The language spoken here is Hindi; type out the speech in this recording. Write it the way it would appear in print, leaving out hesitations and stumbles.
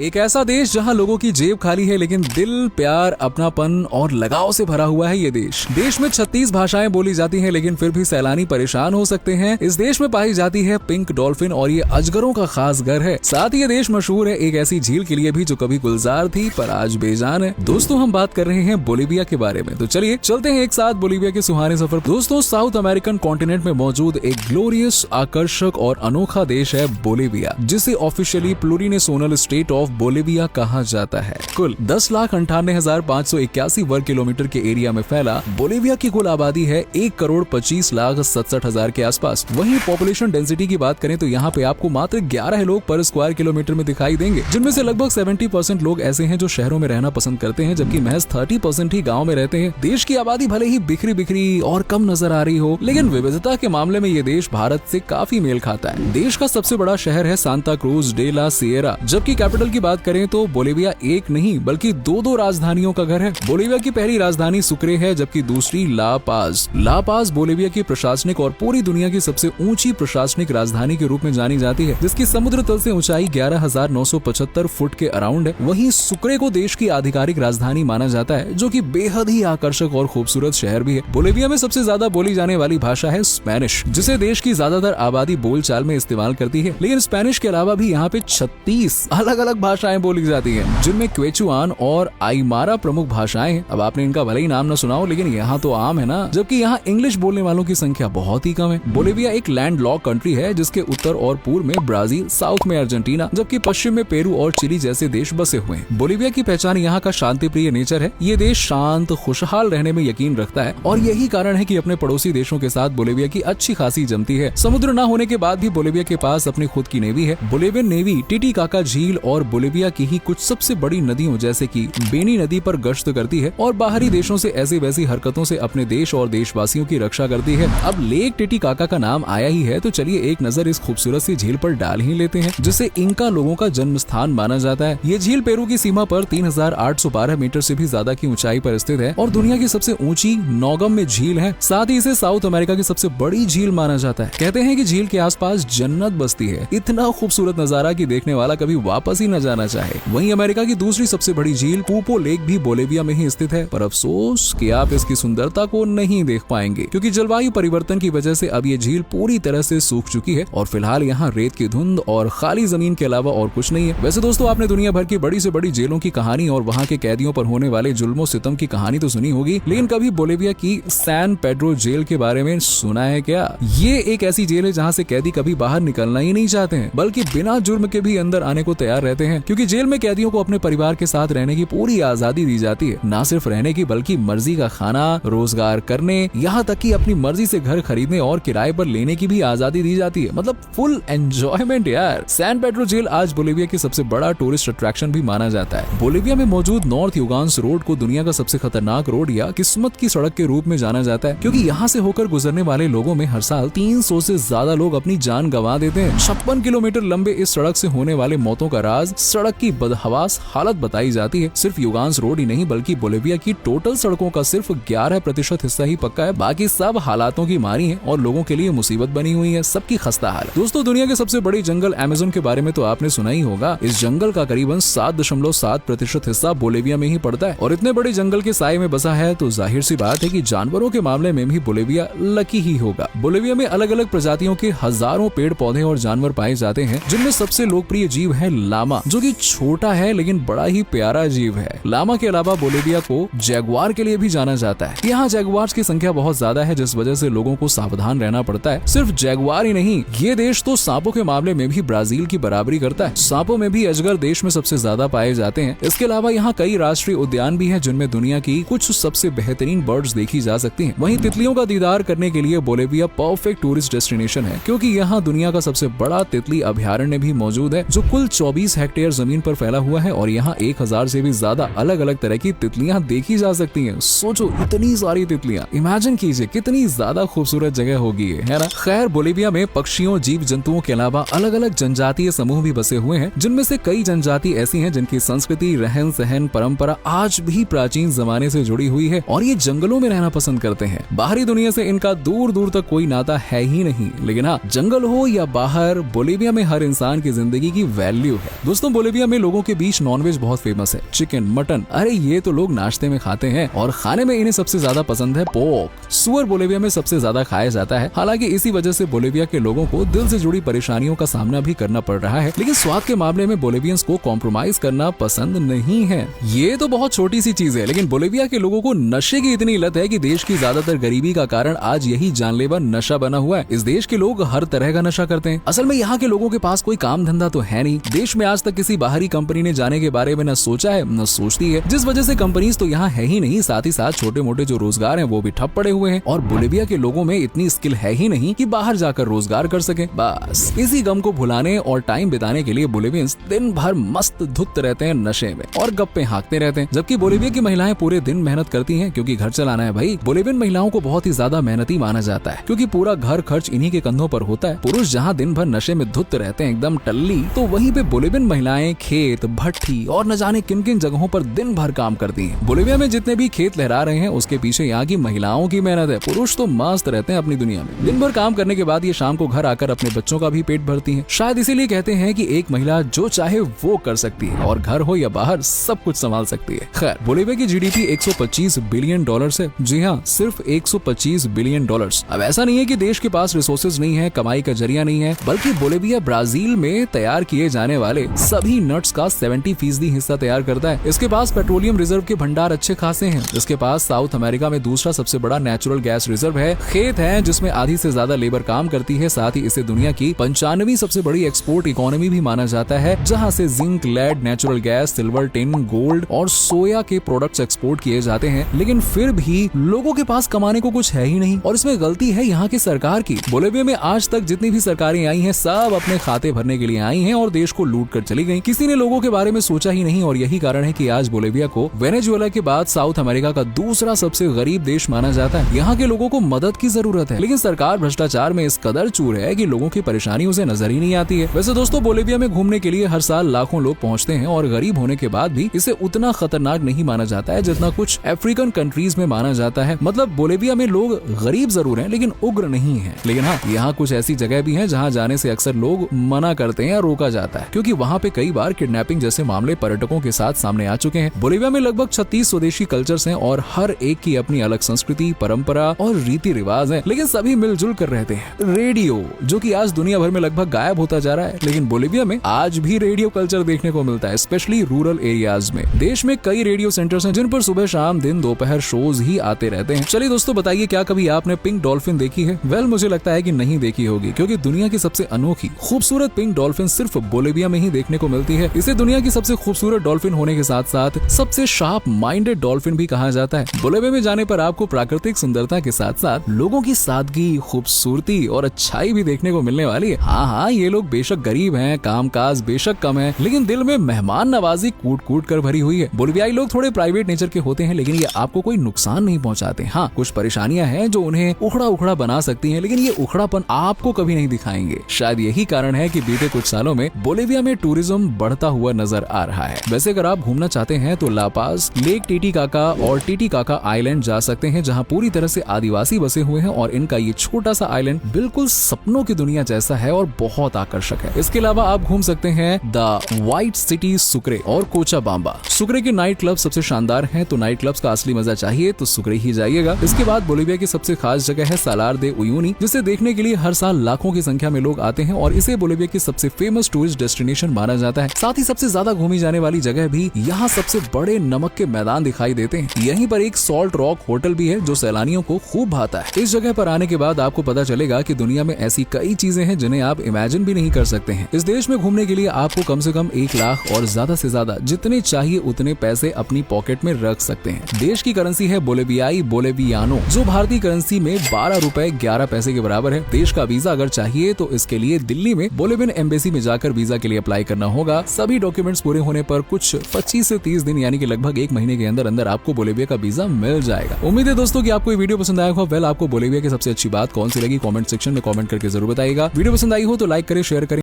एक ऐसा देश जहां लोगों की जेब खाली है लेकिन दिल, प्यार, अपनापन और लगाव से भरा हुआ है ये देश में 36 भाषाएं बोली जाती हैं लेकिन फिर भी सैलानी परेशान हो सकते हैं। इस देश में पाई जाती है पिंक डॉल्फिन और ये अजगरों का खास घर है। साथ ही ये देश मशहूर है एक ऐसी झील के लिए भी जो कभी गुलजार थी पर आज बेजान है। दोस्तों, हम बात कर रहे हैं बोलीविया के बारे में, तो चलिए चलते हैं एक साथ बोलीविया के सुहाने सफर। दोस्तों, साउथ अमेरिकन कॉन्टिनेंट में मौजूद एक ग्लोरियस, आकर्षक और अनोखा देश है बोलीविया, जिसे ऑफिशियली प्लूरिनेसोनल स्टेट ऑफ बोलीविया कहा जाता है। कुल 10,98,581 वर्ग किलोमीटर के एरिया में फैला बोलीविया की कुल आबादी है 1,25,67,000 के आसपास। वहीं पॉपुलेशन डेंसिटी की बात करें तो यहाँ पे आपको मात्र 11 लोग पर स्क्वायर किलोमीटर में दिखाई देंगे, जिनमें से लगभग 70% लोग ऐसे हैं जो शहरों में रहना पसंद करते हैं, जबकि महज 30% ही गाँव में रहते हैं। देश की आबादी भले ही बिखरी बिखरी और कम नजर आ रही हो, लेकिन विविधता के मामले में ये देश भारत से काफी मेल खाता है। देश का सबसे बड़ा शहर है Santa Cruz de la Sierra, जबकि कैपिटल की बात करें तो बोलीविया एक नहीं बल्कि दो राजधानियों का घर है। बोलीविया की पहली राजधानी सुक्रे है, जबकि दूसरी ला पाज बोलीविया की प्रशासनिक और पूरी दुनिया की सबसे ऊंची प्रशासनिक राजधानी के रूप में जानी जाती है, जिसकी समुद्र तल से ऊंचाई 11,975 फुट के अराउंड है। वहीं सुक्रे को देश की आधिकारिक राजधानी माना जाता है, जो कि बेहद ही आकर्षक और खूबसूरत शहर भी है। बोलीविया में सबसे ज्यादा बोली जाने वाली भाषा है स्पेनिश, जिसे देश की ज्यादातर आबादी बोलचाल में इस्तेमाल करती है। लेकिन स्पेनिश के अलावा भी यहाँ पे 36 अलग अलग भाषाएं बोली जाती हैं, जिनमें क्वेचुआन और आइमारा प्रमुख भाषाएं हैं। अब आपने इनका भले ही नाम न सुना हो, लेकिन यहाँ तो आम है ना, जबकि यहाँ इंग्लिश बोलने वालों की संख्या बहुत ही कम है। बोलीविया एक लैंड लॉक कंट्री है, जिसके उत्तर और पूर्व में ब्राजील, साउथ में अर्जेंटीना, जबकि पश्चिम में पेरू और चिली जैसे देश बसे हुए हैं। बोलीविया की पहचान यहाँ का शांति प्रिय नेचर है। ये देश शांत, खुशहाल रहने में यकीन रखता है और यही कारण है कि अपने पड़ोसी देशों के साथ बोलीविया की अच्छी खासी जमती है। समुद्र न होने के बाद भी बोलीविया के पास अपनी खुद की नेवी है। बोलीवियन नेवी टिटिकाका झील और बोलीविया की ही कुछ सबसे बड़ी नदियों जैसे कि बेनी नदी पर गश्त करती है और बाहरी देशों से ऐसी वैसी हरकतों से अपने देश और देशवासियों की रक्षा करती है। अब लेक टिटिकाका का नाम आया ही है, तो चलिए एक नजर इस खूबसूरत सी झील पर डाल ही लेते हैं, जिसे इंका लोगों का जन्म स्थान माना जाता है। ये झील पेरू की सीमा पर 3,812 मीटर से भी ज्यादा की ऊंचाई पर स्थित है और दुनिया की सबसे ऊंची नौगम्य झील है। साथ ही इसे साउथ अमेरिका की सबसे बड़ी झील माना जाता है। कहते हैं कि झील के आसपास जन्नत बसती है। इतना खूबसूरत नजारा कि देखने वाला कभी वापस ही न जाना चाहे। वहीं अमेरिका की दूसरी सबसे बड़ी झील पूपो लेक भी बोलीविया में ही स्थित है, पर अफसोस कि आप इसकी सुंदरता को नहीं देख पाएंगे, क्योंकि जलवायु परिवर्तन की वजह से अब ये झील पूरी तरह से सूख चुकी है और फिलहाल यहाँ रेत की धुंध और खाली जमीन के अलावा और कुछ नहीं है। वैसे दोस्तों, आपने दुनिया भर की बड़ी से बड़ी जेलों की कहानी और वहाँ के कैदियों पर होने वाले जुल्मों सितम की कहानी तो सुनी होगी, लेकिन कभी बोलीविया की सैन पेड्रो जेल के बारे में सुना है क्या? ये एक ऐसी जेल है जहाँ से कैदी कभी बाहर निकलना ही नहीं चाहते हैं, बल्कि बिना जुर्म के भी अंदर आने को तैयार रहते हैं, क्योंकि जेल में कैदियों को अपने परिवार के साथ रहने की पूरी आजादी दी जाती है। ना सिर्फ रहने की बल्कि मर्जी का खाना, रोजगार करने, यहाँ तक कि अपनी मर्जी से घर खरीदने और किराए पर लेने की भी आजादी दी जाती है। मतलब फुल एंजॉयमेंट यार। सैन पेड्रो जेल आज बोलीविया की सबसे बड़ा टूरिस्ट अट्रैक्शन भी माना जाता है। बोलीविया में मौजूद नॉर्थ युगांस रोड को दुनिया का सबसे खतरनाक रोड या किस्मत की सड़क के रूप में जाना जाता है, क्योंकि यहाँ से होकर गुजरने वाले लोगों में हर साल 300 से ज्यादा लोग अपनी जान गंवा देते हैं। 56 किलोमीटर लंबे इस सड़क से होने वाले मौतों का राज सड़क की बदहवास हालत बताई जाती है। सिर्फ युगांस रोड ही नहीं बल्कि बोलीविया की टोटल सड़कों का सिर्फ 11% हिस्सा ही पक्का है, बाकी सब हालातों की मारी है और लोगों के लिए मुसीबत बनी हुई है। सबकी खस्ता हाल। दोस्तों, दुनिया के सबसे बड़ी जंगल अमेज़न के बारे में तो आपने सुना ही होगा। इस जंगल का करीबन 7.7% हिस्सा बोलीविया में ही पड़ता है और इतने बड़े जंगल के साए में बसा है, तो जाहिर सी बात है कि जानवरों के मामले में भी बोलीविया लकी ही होगा। बोलीविया में अलग अलग प्रजातियों के हजारों पेड़ पौधे और जानवर पाए जाते हैं, जिनमें सबसे लोकप्रिय जीव है लामा, जो कि छोटा है लेकिन बड़ा ही प्यारा जीव है। लामा के अलावा बोलीविया को जैगुआर के लिए भी जाना जाता है। यहाँ जैगुआर्स की संख्या बहुत ज्यादा है, जिस वजह से लोगों को सावधान रहना पड़ता है। सिर्फ जैगुआर ही नहीं, ये देश तो सांपों के मामले में भी ब्राजील की बराबरी करता है। सांपों में भी अजगर देश में सबसे ज्यादा पाए जाते हैं। इसके अलावा यहाँ कई राष्ट्रीय उद्यान भी हैं, जिनमें दुनिया की कुछ सबसे बेहतरीन बर्ड्स देखी जा सकती हैं। वहीं तितलियों का दीदार करने के लिए बोलीविया परफेक्ट टूरिस्ट डेस्टिनेशन है, क्योंकि यहाँ दुनिया का सबसे बड़ा तितली अभ्यारण्य भी मौजूद है, जो कुल 24 हेक्टेयर जमीन पर फैला हुआ है और यहाँ 1000 से भी ज्यादा अलग अलग तरह की तितलियां देखी जा सकती हैं। सोचो, इतनी सारी तितलियां, इमेजिन कीजिए कितनी ज्यादा खूबसूरत जगह होगी है ना। खैर, बोलीविया में पक्षियों, जीव जंतुओं के अलावा अलग अलग जनजातीय समूह भी बसे हुए हैं, जिनमें से कई जनजाति ऐसी हैं जिनकी संस्कृति, रहन सहन, परंपरा आज भी प्राचीन जमाने से जुड़ी हुई है और ये जंगलों में रहना पसंद करते हैं। बाहरी दुनिया से इनका दूर दूर तक कोई नाता है ही नहीं, लेकिन हाँ, जंगल हो या बाहर, बोलीविया में हर इंसान की जिंदगी की वैल्यू है। दोस्तों, दोस्तों बोलिविया में लोगों के बीच नॉनवेज बहुत फेमस है। चिकन, मटन, अरे ये तो लोग नाश्ते में खाते हैं और खाने में इन्हें सबसे ज्यादा पसंद है पोर्क। सुअर बोलिविया में सबसे ज्यादा खाया जाता है। हालांकि इसी वजह से बोलिविया के लोगों को दिल से जुड़ी परेशानियों का सामना भी करना पड़ रहा है, लेकिन स्वाद के मामले में बोलिवियंस को कॉम्प्रोमाइज करना पसंद नहीं है। ये तो बहुत छोटी सी चीज है, लेकिन बोलिविया के लोगों को नशे की इतनी लत है कि देश की ज्यादातर गरीबी का कारण आज यही जानलेवा नशा बना हुआ है। इस देश के लोग हर तरह का नशा करते हैं। असल में यहाँ के लोगों के पास कोई काम धंधा तो है नहीं। देश में आज तक किसी बाहरी कंपनी ने जाने के बारे में न सोचा है न सोचती है, जिस वजह से कंपनीज तो यहाँ है ही नहीं, साथ ही साथ छोटे मोटे जो रोजगार हैं वो भी ठप पड़े हुए हैं। और बोलिविया के लोगों में इतनी स्किल है ही नहीं कि बाहर जाकर रोजगार कर सके। बस इसी गम को भुलाने और टाइम बिताने के लिए बोलिवियंस दिन भर मस्त धुत रहते हैं नशे में और गप्पे हाँकते रहते हैं। जबकि बोलिविया की महिलाएं पूरे दिन मेहनत करती हैं क्योंकि घर चलाना है भाई। बोलिवियन महिलाओं को बहुत ही ज्यादा मेहनती माना जाता है क्योंकि पूरा घर खर्च इन्हीं के कंधों पर होता है। पुरुष जहाँ दिन भर नशे में धुत रहते हैं एकदम टल्ली, तो वहीं पे बोलिवियन महिलाएं खेत, भट्ठी और न जाने किन किन जगहों पर दिन भर काम करती हैं। बोलिविया में जितने भी खेत लहरा रहे हैं उसके पीछे यहाँ की महिलाओं की मेहनत है। पुरुष तो मस्त रहते हैं अपनी दुनिया में। दिन भर काम करने के बाद ये शाम को घर आकर अपने बच्चों का भी पेट भरती हैं। शायद इसीलिए कहते हैं कि एक महिला जो चाहे वो कर सकती है और घर हो या बाहर सब कुछ संभाल सकती है। खैर, बोलिविया की जीडीपी 125 बिलियन डॉलर्स है। जी हाँ, सिर्फ 125 बिलियन डॉलर्स। अब ऐसा नहीं है कि देश के पास रिसोर्सेज नहीं है, कमाई का जरिया नहीं है, बल्कि बोलिविया ब्राजील में तैयार किए जाने वाले सभी नट्स का 70% हिस्सा तैयार करता है। इसके पास पेट्रोलियम रिजर्व के भंडार अच्छे खासे हैं। इसके पास साउथ अमेरिका में दूसरा सबसे बड़ा नेचुरल गैस रिजर्व है। खेत है जिसमें आधी से ज्यादा लेबर काम करती है। साथ ही इसे दुनिया की 95वीं सबसे बड़ी एक्सपोर्ट इकोनॉमी भी माना जाता है, जहां से zinc, lead, natural gas, silver, tin, gold और सोया के प्रोडक्ट्स एक्सपोर्ट किए जाते हैं। लेकिन फिर भी लोगों के पास कमाने को कुछ है ही नहीं और इसमें गलती है यहाँ की सरकार की। बोलिविया में आज तक जितनी भी सरकारें आई हैं सब अपने खाते भरने के लिए आई हैं और देश को लूट कर चली गई। किसी ने लोगों के बारे में सोचा ही नहीं और यही कारण है कि आज बोलिविया को वेनेजुएला के बाद साउथ अमेरिका का दूसरा सबसे गरीब देश माना जाता है। यहाँ के लोगों को मदद की जरूरत है, लेकिन सरकार भ्रष्टाचार में इस कदर चूर है कि लोगों की परेशानी उसे नजर ही नहीं आती है। वैसे दोस्तों, बोलिविया में घूमने के लिए हर साल लाखों लोग पहुँचते हैं और गरीब होने के बाद भी इसे उतना खतरनाक नहीं माना जाता है जितना कुछ अफ्रीकन कंट्रीज में माना जाता है। मतलब बोलिविया में लोग गरीब जरूर हैं लेकिन उग्र नहीं है। लेकिन हाँ, यहाँ कुछ ऐसी जगह भी हैं जहाँ जाने से अक्सर लोग मना करते हैं या रोका जाता है क्योंकि वहाँ पे कई बार किडनैपिंग जैसे मामले पर्यटकों के साथ सामने आ चुके हैं। बोलिविया में लगभग 36 स्वदेशी कल्चर्स हैं और हर एक की अपनी अलग संस्कृति, परंपरा और रीति रिवाज है, लेकिन सभी मिलजुल कर रहते हैं। रेडियो, जो कि आज दुनिया भर में लगभग गायब होता जा रहा है, लेकिन बोलिविया में आज भी रेडियो कल्चर देखने को मिलता है, स्पेशली रूरल एरियाज में। देश में कई रेडियो सेंटर्स हैं जिन पर सुबह शाम दिन दोपहर शोज ही आते रहते हैं। चलिए दोस्तों, बताइए क्या कभी आपने पिंक डॉल्फिन देखी है? वेल, मुझे लगता है कि नहीं देखी होगी क्योंकि दुनिया की सबसे अनोखी खूबसूरत पिंक डॉल्फिन सिर्फ बोलिविया में ही देखने को मिलती है। इसे दुनिया की सबसे खूबसूरत डॉल्फिन होने के साथ साथ सबसे शार्प माइंडेड डॉल्फिन भी कहा जाता है। बोलिविया में जाने पर आपको प्राकृतिक सुंदरता के साथ साथ लोगों की सादगी, खूबसूरती और अच्छाई भी देखने को मिलने वाली है। हाँ, ये लोग बेशक गरीब हैं, कामकाज बेशक कम है, लेकिन दिल में मेहमान नवाजी कूट कूट कर भरी हुई है। बोलिवियाई लोग थोड़े प्राइवेट नेचर के होते हैं, लेकिन ये आपको कोई नुकसान नहीं पहुंचाते। हाँ, कुछ परेशानियां हैं जो उन्हें उखड़ा उखड़ा बना सकती हैं, लेकिन ये उखड़ापन आपको कभी नहीं दिखाएंगे। शायद यही कारण है कि बीते कुछ सालों में बोलिविया में टूरिज्म बढ़ता हुआ नजर आ रहा है। वैसे अगर आप घूमना चाहते हैं तो लापाज, लेक टिटिकाका और टिटिकाका आइलैंड जा सकते हैं, जहां पूरी तरह से आदिवासी बसे हुए हैं और इनका ये छोटा सा आइलैंड बिल्कुल सपनों की दुनिया जैसा है और बहुत आकर्षक है। इसके अलावा आप घूम सकते हैं द व्हाइट सिटी सुक्रे और कोचाबाम्बा। सुक्रे के नाइट क्लब सबसे शानदार हैं, तो नाइट क्लब्स का असली मजा चाहिए तो सुक्रे ही जाइएगा। इसके बाद बोलिविया की सबसे खास जगह है सालार दे उयूनी, जिसे देखने के लिए हर साल लाखों की संख्या में लोग आते हैं और इसे बोलिविया की सबसे फेमस टूरिस्ट डेस्टिनेशन माना जाता है। साथ ही सबसे ज्यादा घूमी जाने वाली जगह भी यहाँ सबसे बड़े नमक के मैदान दिखाई देते हैं। यहीं पर एक सॉल्ट रॉक होटल भी है जो सैलानियों को खूब भाता है। इस जगह पर आने के बाद आपको पता चलेगा कि दुनिया में ऐसी कई चीजें हैं जिन्हें आप इमेजिन भी नहीं कर सकते हैं। इस देश में घूमने के लिए आपको कम से कम 1 लाख और ज्यादा से ज्यादा जितने चाहिए उतने पैसे अपनी पॉकेट में रख सकते हैं। देश की करेंसी है बोलिवियाई बोलिवियानो, जो भारतीय करेंसी में 12 रुपए 11 पैसे के बराबर है। देश का वीजा अगर चाहिए तो इसके लिए दिल्ली में बोलिवियन एम्बेसी में जाकर वीजा के लिए अप्लाई करना होगा। सभी डॉक्यूमेंट्स पूरे होने पर कुछ 25 से 30 दिन यानी कि लगभग 1 महीने के अंदर अंदर आपको बोलिविया का वीजा मिल जाएगा। उम्मीद है दोस्तों कि आपको ये वीडियो पसंद आया होगा। वेल, आपको बोलिविया की सबसे अच्छी बात कौन सी लगी कमेंट सेक्शन में कमेंट करके जरूर बताइएगा। वीडियो पसंद आई हो तो लाइक करें, शेयर करें।